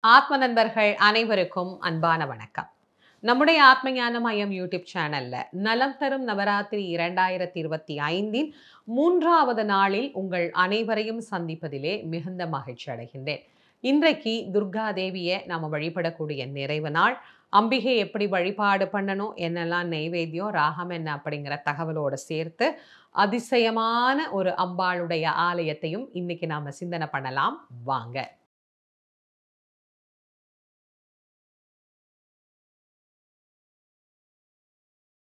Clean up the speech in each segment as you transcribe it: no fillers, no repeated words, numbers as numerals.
ஆத்ம நண்பர்கள் அனைவருக்கும் அன்பான வணக்கம். நம்முடைய ஆத்ம ஞான மையம் யூடியூப் சேனல்ல நலம் தரும் நவராத்திரி 2025 மூன்றாவது நாளில் உங்கள் அனைவரையும் சந்திப்பதிலே மிகுந்த மகிழ்ச்சி அடைகின்றேன். இன்றைக்கு துர்கா தேவியை நாம வழிபடக்கூடிய நிறைவு நாள். அம்பிகை எப்படி வழிபாடு பண்ணணும், என்னெல்லாம் நெய்வேத்தியம், ராகம் என்ன அப்படிங்கிற தகவலோடு சேர்த்து அதிசயமான ஒரு அம்பாளுடைய ஆலயத்தையும் இன்னைக்கு நாம சிந்தனை பண்ணலாம். வாங்க.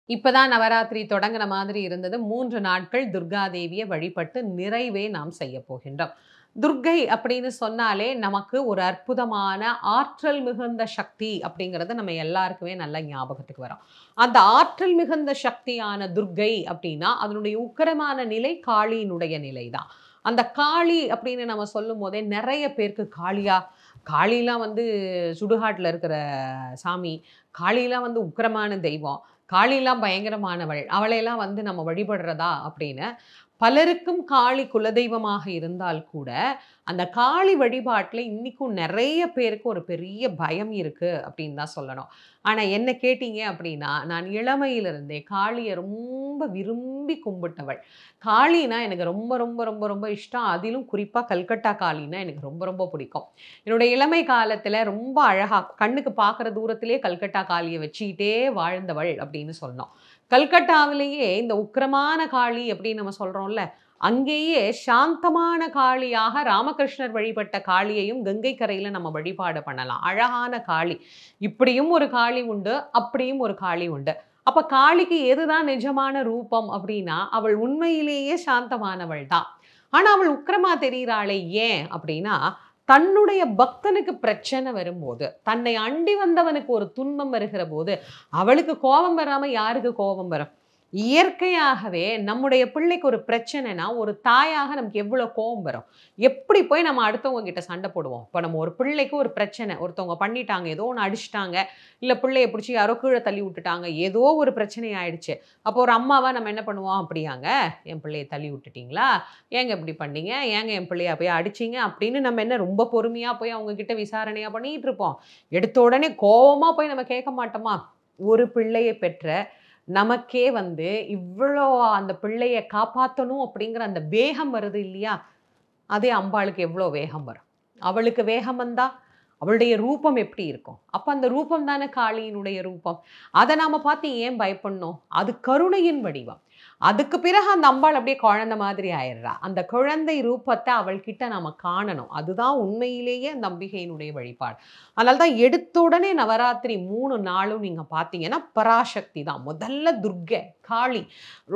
இப்பதான் நவராத்திரி தொடங்கின மாதிரி இருந்தது. 3 நாட்கள் துர்கா தேவியை வழிபட்டு நிறைவே நாம் செய்ய போகின்றோம். துர்க்கை அப்படின்னு சொன்னாலே நமக்கு ஒரு அற்புதமான ஆற்றல் மிகுந்த சக்தி அப்படிங்கிறது நம்ம எல்லாருக்குமே நல்ல ஞாபகத்துக்கு வரும். அந்த ஆற்றல் மிகுந்த சக்தியான துர்க்கை அப்படின்னா அதனுடைய உக்கிரமான நிலை காளியினுடைய நிலை தான். அந்த காளி அப்படின்னு நம்ம சொல்லும் போதே நிறைய பேருக்கு காளிலாம் வந்து சுடுகாட்டில் இருக்கிற சாமி, காளிலாம் வந்து உக்கிரமான தெய்வம், காளிலாம் பயங்கரமானவள், அவளையெல்லாம் வந்து நம்ம வழிபடுறதா அப்படின்னு பலருக்கும் காளி குலதெய்வமாக இருந்தால் கூட அந்த காளி வழிபாட்டில் இன்னைக்கும் நிறைய பேருக்கு ஒரு பெரிய பயம் இருக்கு அப்படின்னு தான் சொல்லணும். ஆனால் என்ன கேட்டீங்க அப்படின்னா, நான் இளமையிலிருந்தே காளியை ரொம்ப விரும்பி கும்பிட்டவள். காளினா எனக்கு ரொம்ப ரொம்ப ரொம்ப ரொம்ப இஷ்டம். அதிலும் குறிப்பாக கல்கட்டா காளினா எனக்கு ரொம்ப ரொம்ப பிடிக்கும். என்னுடைய இளமை காலத்தில் ரொம்ப அழகாக கண்ணுக்கு பார்க்குற தூரத்திலே கல்கட்டா காளியை வச்சுக்கிட்டே வாழ்ந்தவள் அப்படின்னு சொன்னோம். கல்கட்டாவிலேயே இந்த உக்கிரமான காளி அப்படின்னு நம்ம சொல்கிறோம்ல, அங்கேயே சாந்தமான காளியாக ராமகிருஷ்ணர் வழிபட்ட காளியையும் கங்கை கரையில் நம்ம வழிபாடு பண்ணலாம். அழகான காளி. இப்படியும் ஒரு காளி உண்டு, அப்படியும் ஒரு காளி உண்டு. அப்போ காளிக்கு எதுதான் நிஜமான ரூபம் அப்படின்னா, அவள் உண்மையிலேயே சாந்தமானவள் தான். ஆனால் அவள் உக்கிரமா தெரிகிறாளே ஏன் அப்படின்னா, தன்னுடைய பக்தனுக்கு பிரச்சனை வரும்போது, தன்னை அண்டி வந்தவனுக்கு ஒரு துன்பம் வருகிற போது அவளுக்கு கோபம் வராம யாருக்கு கோபம் வரும்? இயற்கையாகவே நம்முடைய பிள்ளைக்கு ஒரு பிரச்சனைனா ஒரு தாயாக நமக்கு எவ்வளோ கோபம் வரும். எப்படி போய் நம்ம அடுத்தவங்க கிட்ட சண்டை போடுவோம். இப்போ நம்ம ஒரு பிள்ளைக்கு ஒரு பிரச்சனை, ஒருத்தவங்க பண்ணிட்டாங்க, ஏதோ ஒன்று அடிச்சிட்டாங்க, இல்லை பிள்ளைய பிடிச்சி யாரோ கீழே தள்ளி விட்டுட்டாங்க, ஏதோ ஒரு பிரச்சனை ஆயிடுச்சு. அப்போ ஒரு அம்மாவா நம்ம என்ன பண்ணுவோம்? அப்படியாங்க என் பிள்ளைய தள்ளி விட்டுட்டீங்களா, ஏங்க இப்படி பண்ணீங்க, ஏங்க என் பிள்ளைய போய் அடிச்சிங்க அப்படின்னு நம்ம என்ன ரொம்ப பொறுமையாக போய் அவங்க கிட்ட விசாரணையாக பண்ணிட்டு இருப்போம். எடுத்த உடனே கோபமாக போய் நம்ம கேட்க மாட்டோமா? ஒரு பிள்ளையை பெற்ற நமக்கே வந்து இவ்வளோ அந்த பிள்ளைய காப்பாற்றணும் அப்படிங்கிற அந்த வேகம் வருது இல்லையா? அதே அம்பாளுக்கு எவ்வளோ வேகம் வரும். அவளுக்கு வேகம் வந்தா அவளுடைய ரூபம் எப்படி இருக்கும்? அப்போ அந்த ரூபம் தானே காளியினுடைய ரூபம். அதை நாம் பார்த்து ஏன் பயப்படணும்? அது கருணையின் வடிவம். அதுக்கு பிறகு அந்த அம்பாள் அப்படியே குழந்தை மாதிரி ஆயிடுறா. அந்த குழந்தை ரூபத்தை அவள்கிட்ட நாம காணணும். அதுதான் உண்மையிலேயே அந்த அம்பிகையினுடைய வழிபாடு. அதனால தான் எடுத்த உடனே நவராத்திரி 3 நாளும் நீங்க பார்த்தீங்கன்னா பராசக்தி தான். முதல்ல துர்க்கை, காளி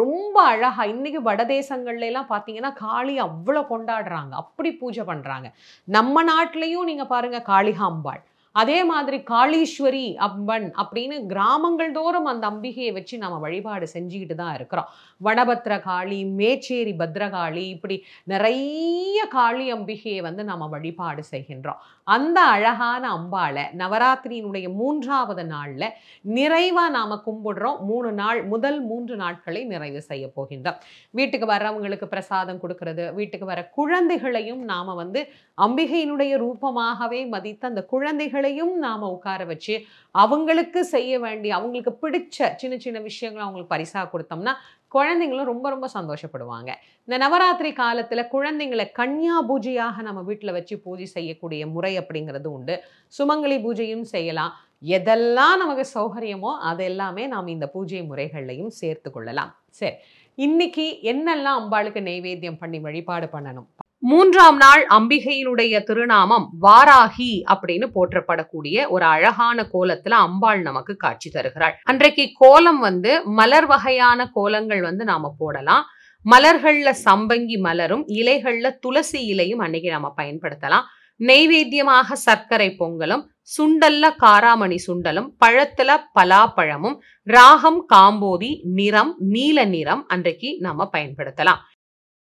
ரொம்ப அழகா இன்னைக்கு வடதேசங்கள்ல எல்லாம் பார்த்தீங்கன்னா காளி அவ்வளோ கொண்டாடுறாங்க. அப்படி பூஜை பண்றாங்க. நம்ம நாட்டிலையும் நீங்க பாருங்க காளிகாம்பாள். அதே மாதிரி காளீஸ்வரி அம்மன் அப்படின்னு கிராமங்கள் தோறும் அந்த அம்பிகையை வச்சு நம்ம வழிபாடு செஞ்சுக்கிட்டு தான் இருக்கிறோம். வடபத்ர காளி, மேச்சேரி பத்ரகாளி, இப்படி நிறைய காளி அம்பிகையை வந்து நம்ம வழிபாடு செய்கின்றோம். அந்த அழகான அம்பாளை நவராத்திரியினுடைய 3வது நாள்ல நிறைவா நாம கும்பிடுறோம். 3 நாள், முதல் 3 நாட்களை நிறைவு செய்ய போகின்றோம். வீட்டுக்கு வர்றவங்களுக்கு பிரசாதம் கொடுக்கறது, வீட்டுக்கு வர குழந்தைகளையும் நாம வந்து அம்பிகையினுடைய ரூபமாகவே மதித்து அந்த குழந்தைகளையும் நாம உட்கார வச்சு அவங்களுக்கு செய்ய வேண்டிய, அவங்களுக்கு பிடிச்ச சின்ன சின்ன விஷயங்களை அவங்களுக்கு பரிசா கொடுத்தோம்னா குழந்தைங்களும் ரொம்ப ரொம்ப சந்தோஷப்படுவாங்க. இந்த நவராத்திரி காலத்துல குழந்தைங்களை கன்யா பூஜையாக நம்ம வீட்டில் வச்சு பூஜை செய்யக்கூடிய முறை அப்படிங்கிறது உண்டு. சுமங்கலி பூஜையும் செய்யலாம். எதெல்லாம் நமக்கு சௌகரியமோ அதெல்லாமே நாம் இந்த பூஜை முறைகள்லையும் சேர்த்து கொள்ளலாம். சரி, இன்னைக்கு என்னெல்லாம் அம்பாளுக்கு நைவேத்தியம் பண்ணி வழிபாடு பண்ணணும்? 3ஆம் நாள் அம்பிகையினுடைய திருநாமம் வாராகி அப்படின்னு போற்றப்படக்கூடிய ஒரு அழகான கோலத்துல அம்பாள் நமக்கு காட்சி தருகிறாள். அன்றைக்கு கோலம் வந்து மலர் வகையான கோலங்கள் வந்து நாம போடலாம். மலர்கள்ல சம்பங்கி மலரும், இலைகள்ல துளசி இலையும் அன்னைக்கு நாம பயன்படுத்தலாம். நெய்வேத்தியமாக சர்க்கரை பொங்கலும், சுண்டல்ல காராமணி சுண்டலும், பழத்துல பலாப்பழமும், ராகம் காம்போதி, நிறம் நீல நிறம் அன்றைக்கு நாம பயன்படுத்தலாம்.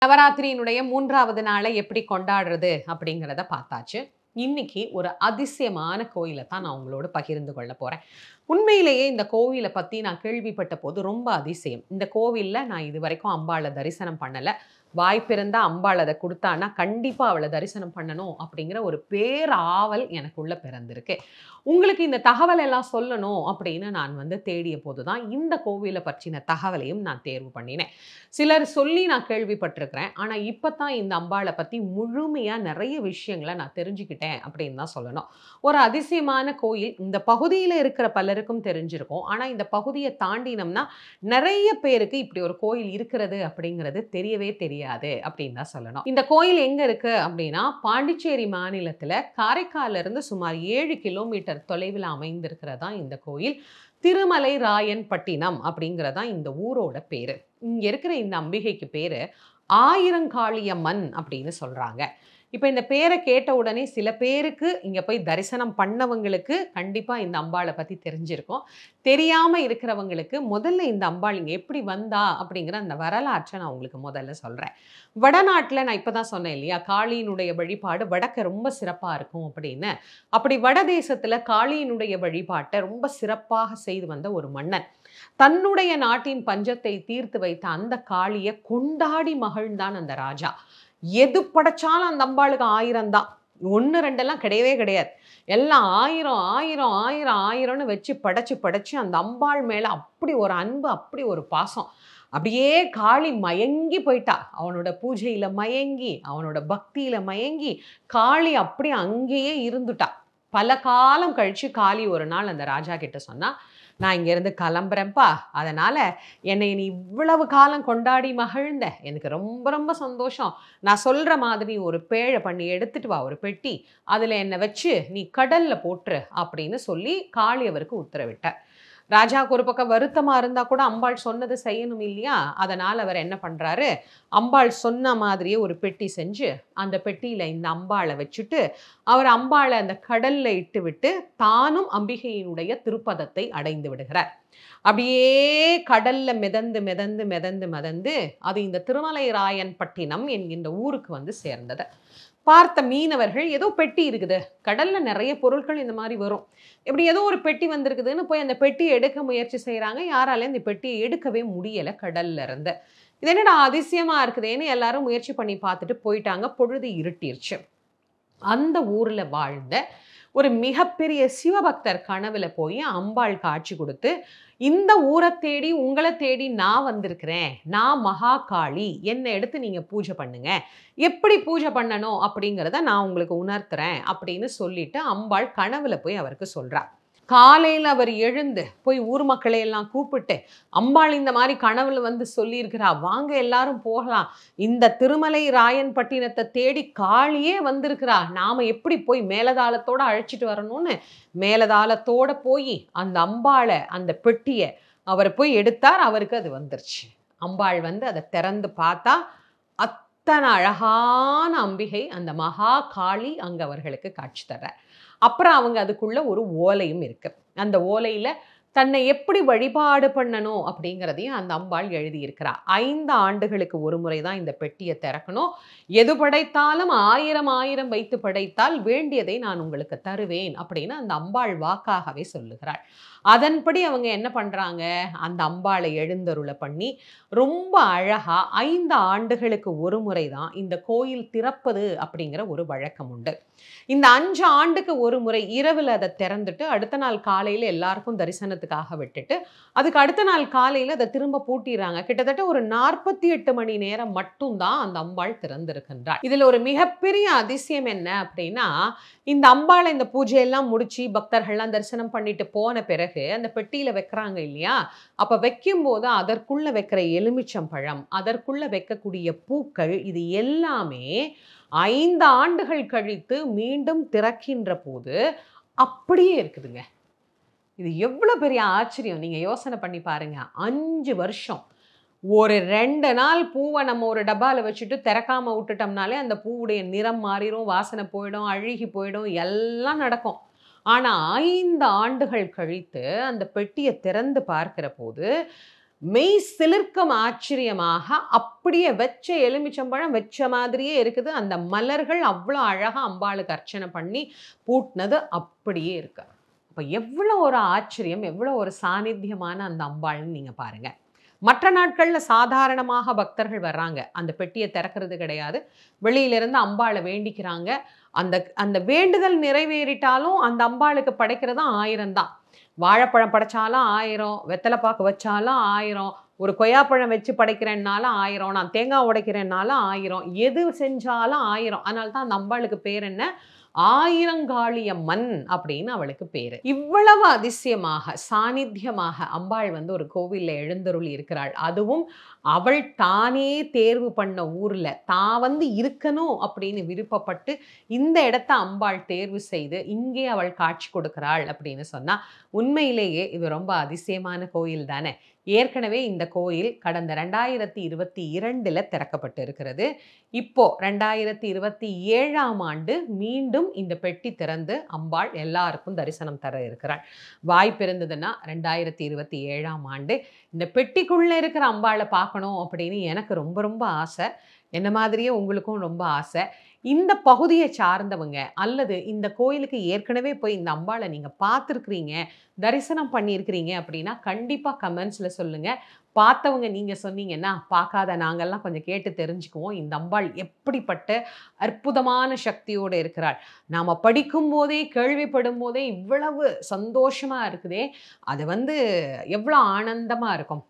நவராத்திரியினுடைய 3வது நாளை எப்படி கொண்டாடுறது அப்படிங்கிறத பார்த்தாச்சு. இன்னைக்கு ஒரு அதிசயமான கோயிலை தான் நான் உங்களோட பகிர்ந்து கொள்ள போறேன். உண்மையிலேயே இந்த கோவிலை பத்தி நான் கேள்விப்பட்ட போது ரொம்ப அதிசயம். இந்த கோவில்ல நான் இது வரைக்கும் அம்பாளை தரிசனம் பண்ணல. வாய்ப்பிருந்தா அம்பாள் அத குடுத்தான்னா, கண்டிப்பா அவள தரிசனம் பண்ணணும் அப்படிங்கிற ஒரு பேராவல் எனக்குள்ள பிறந்திருக்கு. உங்களுக்கு இந்த தகவல் எல்லாம் சொல்லணும் அப்படின்னு நான் வந்து தேடிய போது தான், இந்த கோவில பற்றின தகவலையும் நான் தேர்வு பண்ணினேன். சிலர் சொல்லி நான் கேள்விப்பட்டிருக்கிறேன். ஆனா, இப்ப தான் இந்த அம்பாள பத்தி முழுமையா நெறைய விஷயங்கள நான் தெரிஞ்சுக்கிட்டேன் அப்படின்னு தான் சொல்லணும். ஒரு அதிசயமான கோயில். இந்த பகுதியில இருக்கிற பலருக்கும் தெரிஞ்சிருக்கும். ஆனா, இந்த பகுதிய தாண்டினோம்னா, நெறைய பேருக்கு இப்படி ஒரு கோயில் இருக்கிறது அப்படிங்கிறது தெரியவே தெரியாது அப்படின்னு தான் சொல்லணும். இந்த கோயில் எங்க இருக்கு அப்படின்னா, பாண்டிச்சேரி மாநிலத்தில காரைக்கால்ல இருந்து சுமார் 7 கிலோமீட்டர் தொலைவில அமைந்திருக்கிறதா இந்த கோயில். திருமலை ராயன்பட்டினம் அப்படிங்கிறது தான் இந்த ஊரோட பேரு. இங்க இருக்கிற இந்த அம்பிகைக்கு பேரு ஆயிரங்காளியம்மன் அப்படின்னு சொல்றாங்க. இப்ப இந்த பேர கேட்ட உடனே சில பேருக்கு இங்க போய் தரிசனம் பண்ணவங்களுக்கு கண்டிப்பா இந்த அம்பாள பத்தி தெரிஞ்சிருக்கும். தெரியாம இருக்கிறவங்களுக்கு முதல்ல இந்த அம்பாள் இங்க எப்படி வந்தா அப்படிங்கிற அந்த வரலாற்ற நான் உங்களுக்கு முதல்ல சொல்றேன். வடநாட்டுல நான் இப்ப தான் சொன்னேன் இல்லையா? காளியினுடைய வழிபாடு வடக்க ரொம்ப சிறப்பா இருக்கும் அப்படின்னு. அப்படி வடதேசத்துல காளியினுடைய வழிபாட்ட ரொம்ப சிறப்பாக செய்து வந்த ஒரு மன்னன். தன்னுடைய நாட்டின் பஞ்சத்தை தீர்த்து வைத்த அந்த காளிய கொண்டாடி மகிழ்ந்தான் அந்த ராஜா. எது படைச்சாலும் அந்த அம்பாளுக்கு 1000 தான். 1, 2 எல்லாம் கிடையவே கிடையாது. எல்லாம் 1000, 1000, 1000, 1000ன்னு வச்சு படைச்சு, படைச்சு அந்த அம்பாள் மேல அப்படி ஒரு அன்பு, அப்படி ஒரு பாசம். அப்படியே காளி மயங்கி போயிட்டா. அவனோட பூஜையில மயங்கி, அவனோட பக்தியில மயங்கி, காளி அப்படியே அங்கேயே இருந்துட்டா. பல காலம் கழிச்சு காளி ஒரு நாள் அந்த ராஜா கிட்ட சொன்னா, "நான் இங்கேருந்து கிளம்புறேன்ப்பா. அதனால என்னை நீ இவ்வளவு காலம் கொண்டாடி மகிழ்ந்த. எனக்கு ரொம்ப ரொம்ப சந்தோஷம். நான் சொல்ற மாதிரி ஒரு பேழை பண்ணி எடுத்துட்டு வா, ஒரு பெட்டி. அதில என்ன வச்சு நீ கடல்ல போட்டுரு" அப்படின்னு சொல்லி காளி அவருக்கு உத்தரவிட்டார். ராஜாவுக்கு ஒரு பக்கம் வருத்தமா இருந்தா கூட அம்பாள் சொன்னது செய்யணும் இல்லையா? அதனால அவர் என்ன பண்றாரு, அம்பாள் சொன்ன மாதிரியே ஒரு பெட்டி செஞ்சு, அந்த பெட்டியில இந்த அம்பாள வச்சுட்டு, அவர் அம்பாள அந்த கடல்ல இட்டுவிட்டு, தானும் அம்பிகையினுடைய திருப்பதத்தை அடைந்து விடுகிறார். அப்படியே கடல்ல மிதந்து, மிதந்து, மிதந்து, மிதந்து அது இந்த திருமலைராயன்பட்டினம் என்கின்ற ஊருக்கு வந்து சேர்ந்தது. பார்த்த மீனவர்கள் ஏதோ பெட்டி இருக்குது. கடல்ல நெறைய பொருட்கள் இந்த மாரி வரும். இப்படி ஏதோ ஒரு பெட்டி வந்திருக்குதுன்னு போய் அந்த பெட்டிய எடுக்க முயற்சி செய்றாங்க. யாராலயும் இந்த பெட்டிய எடுக்கவே முடியல கடல்ல இருந்து. இது என்னடா அதிசயமா இருக்குதேன்னு எல்லாரும் முயற்சி பண்ணி பார்த்துட்டு போயிட்டாங்க. பொழுது இருட்டிருச்சு. அந்த ஊர்ல வாழ்ந்த ஒரு மிகப்பெரிய சிவபக்தர் கனவுல போய் அம்பாள் காட்சி குடுத்து, "இந்த ஊரத் தேடி, உங்கள தேடி நான் வந்திருக்கிறேன். நான் மகாகாளி. என்ன எடுத்து நீங்க பூஜை பண்ணுங்க. எப்படி பூஜை பண்ணணும் அப்படிங்கிறத நான் உங்களுக்கு உணர்த்துறேன்" அப்படின்னு சொல்லிட்டு அம்பாள் கனவுல போய் அவருக்கு சொல்றா. காலையில அவர் எழுந்து போய் ஊர் மக்களை எல்லாம் கூப்பிட்டு, "அம்பாள் இந்த மாரி கனவுல வந்து சொல்லியிருக்கிறா. வாங்க எல்லாரும் போகலாம். இந்த திருமலை ராயன்பட்டினத்த தேடி காளியே வந்திருக்கிறா. நாம எப்படி போய் மேலதாளத்தோட அழைச்சிட்டு வரணும்னு" மேலதாளத்தோட போயி அந்த அம்பாள, அந்த பெட்டிய அவர் போய் எடுத்தார். அவருக்கு அது வந்துருச்சு. அம்பாள் வந்து அத திறந்து பார்த்தா, அத்தன அழகான அம்பிகை, அந்த மகா காளி அங்க அவர்களுக்கு காட்சி தர்றார். அப்புறம் அவங்க அதுக்குள்ள ஒரு ஓலையும் இருக்கு. அந்த ஓலையில தன்னை எப்படி வழிபாடு பண்ணணும் அப்படிங்கிறதையும் அந்த அம்பாள் எழுதியிருக்கிறா. 5 ஆண்டுகளுக்கு ஒரு முறை தான் இந்த பெட்டிய திறக்கணும். எது படைத்தாலும் 1000 1000 வைத்து படைத்தால் வேண்டியதை நான் உங்களுக்கு தருவேன் அப்படின்னு அந்த அம்பாள் வாக்காகவே சொல்லுகிறாள். அதன்படி அவங்க என்ன பண்றாங்க, அந்த அம்பாளை எழுந்தருள பண்ணி ரொம்ப அழகா 5 ஆண்டுகளுக்கு ஒரு முறை தான் இந்த கோயில் திறப்பது அப்படிங்கிற ஒரு வழக்கம் உண்டு. இந்த 5 ஆண்டுக்கு ஒரு முறை இரவுல அத திறந்துட்டு, அடுத்த நாள் காலையில எல்லாருக்கும் தரிசனத்துக்காக விட்டுட்டு, அதுக்கு அடுத்த நாள் காலையில அத திரும்ப பூட்டிர்றாங்க. கிட்டத்தட்ட ஒரு 48 மணி நேரம் மட்டும் தான் அந்த அம்பாள் திறந்திருக்கின்றாள். இதுல ஒரு மிகப்பெரிய அதிசயம் என்ன அப்படின்னா, இந்த அம்பாள இந்த பூஜையெல்லாம் முடிச்சு, பக்தர்கள்லாம் தரிசனம் பண்ணிட்டு போன பிறகு, அந்த பெட்டியில வைக்கிறாங்க இல்லையா? அப்ப வைக்கும்போது அதற்குள்ள வைக்கிற எலுமிச்சம்பழம், அதற்குள்ள வைக்கக்கூடிய பூக்கள், இது எல்லாமே 5 ஆண்டுகள் கழித்து மீண்டும் திறக்கின்ற போது அப்படியே இருக்குதுங்க. இது எவ்வளோ பெரிய ஆச்சரியம். நீங்க யோசனை பண்ணி பாருங்க. 5 வருஷம். ஒரு 2 நாள் பூவ நம்ம ஒரு டப்பால வச்சுட்டு திறக்காம விட்டுட்டோம்னாலே, அந்த பூவுடைய நிறம் மாறிரும், வாசனை போயிடும், அழுகி போயிடும், எல்லாம் நடக்கும். ஆனா 5 ஆண்டுகள் கழித்து அந்த பெட்டிய திறந்து பார்க்கிற போது, மெய் சிலிர்க்கும் ஆச்சரியமாக அப்படியே வச்ச எலுமிச்சம்பழம் வச்ச மாதிரியே இருக்குது. அந்த மலர்கள் அவ்வளோ அழகா அம்பாளுக்கு அர்ச்சனை பண்ணி பூட்னது அப்படியே இருக்கு. அப்ப எவ்வளோ ஒரு ஆச்சரியம், எவ்வளோ ஒரு சாநித்தியமான அந்த அம்பாள்ன்னு நீங்க பாருங்க. மற்ற நாட்கள்ல சாதாரணமாக பக்தர்கள் வர்றாங்க. அந்த பெட்டிய திறக்கிறது கிடையாது. வெளியிலிருந்து அம்பாள வேண்டிக்கிறாங்க. அந்த அந்த வேண்டுதல் நிறைவேறிட்டாலும் அந்த அம்பாளுக்கு படைக்கிறது 1000 தான். வாழைப்பழம் படைச்சாலும் 1000, வெத்தல பாக்கு வச்சாலும் 1000, ஒரு கொய்யாப்பழம் வச்சு படைக்கிறேன்னாலும் 1000, நான் தேங்காய் உடைக்கிறேன்னாலும் 1000, எது செஞ்சாலும் 1000. அதனால தான் அந்த அம்பாளுக்கு பேர் என்ன? ஆயிரங்காளியம்மன் அப்படின்னு அவளுக்கு பேரு. இவ்வளவு அதிசயமாக, சாநித்தியமாக அம்பாள் வந்து ஒரு கோவில்ல எழுந்தருளி இருக்கிறாள். அதுவும் அவள் தானே தேர்வு பண்ண ஊர்ல தான் வந்து இருக்கணும் அப்படின்னு விருப்பப்பட்டு இந்த இடத்த அம்பாள் தேர்வு செய்து இங்கே அவள் காட்சி கொடுக்கிறாள் அப்படின்னு சொன்னா உண்மையிலேயே இது ரொம்ப அதிசயமான கோயில் தானே. ஏற்கனவே இந்த கோயில் கடந்த 2022ல திறக்கப்பட்டு இருக்கிறது. இப்போ 2027ஆம் ஆண்டு மீண்டும் இந்த பெட்டி திறந்து அம்பாள் எல்லாருக்கும் தரிசனம் தர இருக்கிறாள். வாய்ப்பு இருந்ததுன்னா 2027ஆம் ஆண்டு இந்த பெட்டிக்குள்ள இருக்கிற அம்பாளை பார்க்கணும் அப்படின்னு எனக்கு ரொம்ப ரொம்ப ஆசை. என்ன மாதிரியே உங்களுக்கும் ரொம்ப ஆசை. இந்த பகுதியை சார்ந்தவங்க அல்லது இந்த கோயிலுக்கு ஏற்கனவே போய் இந்த அம்பாளை நீங்க பார்த்துருக்கிறீங்க, தரிசனம் பண்ணியிருக்கிறீங்க அப்படின்னா கண்டிப்பா கமெண்ட்ஸ்ல சொல்லுங்க. பார்த்தவங்க நீங்க சொன்னீங்கன்னா, பார்க்காத நாங்கள்லாம் கொஞ்சம் கேட்டு தெரிஞ்சுக்குவோம். இந்த அம்பாள் எப்படிப்பட்ட அற்புதமான சக்தியோடு இருக்கிறாள். நாம படிக்கும்போதே, கேள்விப்படும்போதே இவ்வளவு சந்தோஷமா இருக்குதே, அது வந்து எவ்வளோ ஆனந்தமா இருக்கும்.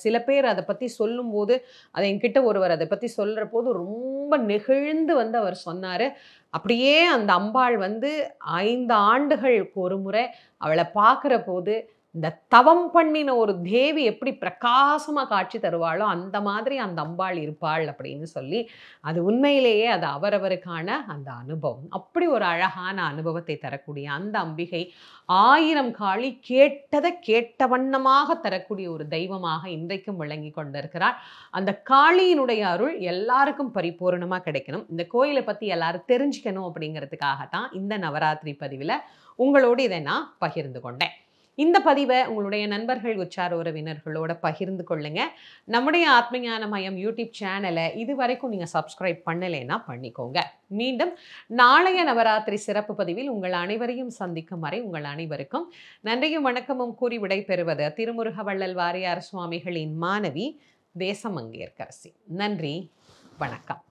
சில பேர் அதை பத்தி சொல்லும்போது, அதை என்கிட்ட ஒருவர் அதை பத்தி சொல்ற போது ரொம்ப நெகிழ்ந்து வந்து அவர் சொன்னாரு. அப்படியே அந்த அம்பாள் வந்து 5 ஆண்டுகளுக்கு ஒரு முறை அவளை பார்க்கிற போது இந்த தவம் பண்ணின ஒரு தேவி எப்படி பிரகாசமா காட்சி தருவாளோ அந்த மாதிரி அந்த அம்பாள் இருப்பாள் அப்படின்னு சொல்லி, அது உண்மையிலேயே அது அவரவருக்கான அந்த அனுபவம். அப்படி ஒரு அழகான அனுபவத்தை தரக்கூடிய அந்த அம்பிகை 1000 காளி கேட்டதை கேட்ட வண்ணமாக தரக்கூடிய ஒரு தெய்வமாக இன்றைக்கும் விளங்கி கொண்டிருக்கிறார். அந்த காளியினுடைய அருள் எல்லாருக்கும் பரிபூர்ணமா கிடைக்கணும். இந்த கோயிலை பத்தி எல்லாரும் தெரிஞ்சுக்கணும் அப்படிங்கிறதுக்காகத்தான் இந்த நவராத்திரி பதிவில் உங்களோடு இதை நான் பகிர்ந்து கொண்டேன். இந்த பதிவை உங்களுடைய நண்பர்கள், உற்சார உறவினர்களோட பகிர்ந்து கொள்ளுங்க. நம்முடைய ஆத்மஞான மயம் யூடியூப் சேனலை இதுவரைக்கும் நீங்க சப்ஸ்கிரைப் பண்ணலைன்னா பண்ணிக்கோங்க. மீண்டும் நாளைய நவராத்திரி சிறப்பு பதிவில் உங்கள் அனைவரையும் சந்திக்கும் வரை உங்கள் அனைவருக்கும் நன்றியும் வணக்கமும் கூறி விடைபெறுவது திருமுருக வள்ளல் வாரியார் சுவாமிகளின் மாணவி தேசமங்கையர்க்கரசி. நன்றி, வணக்கம்.